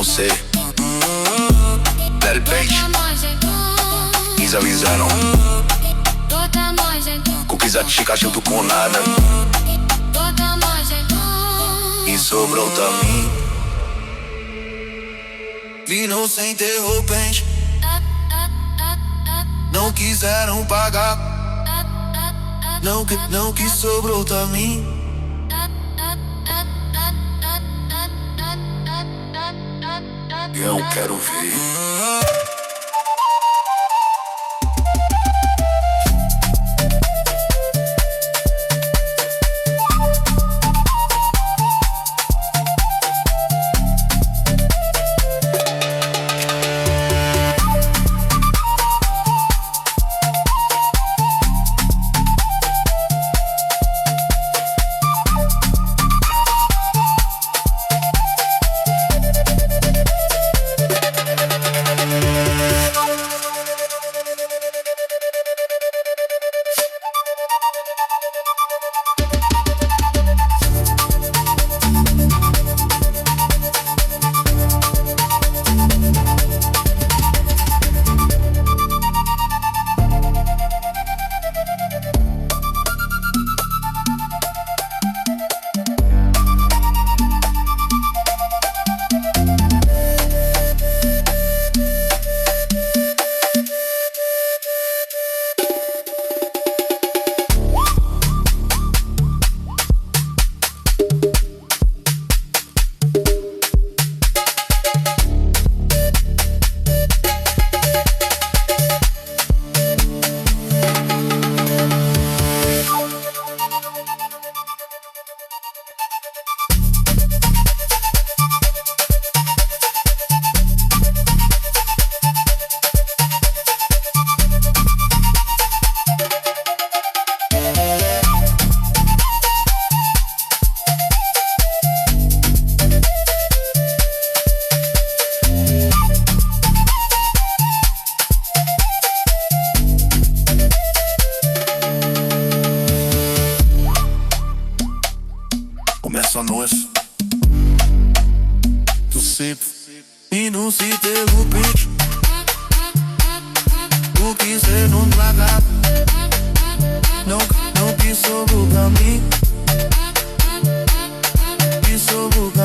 não sei. Let it bait. Isa não. Cookies a chica junto com nada. E sobrou também. Vino sem interrompente. Não quiseram pagar. Não que sobrou também. Eu quero ver. Começa nós. Tu sempre e não se interrompe. O que cê não traga. Não que sobrou pra mim. Que sobrou pra mim.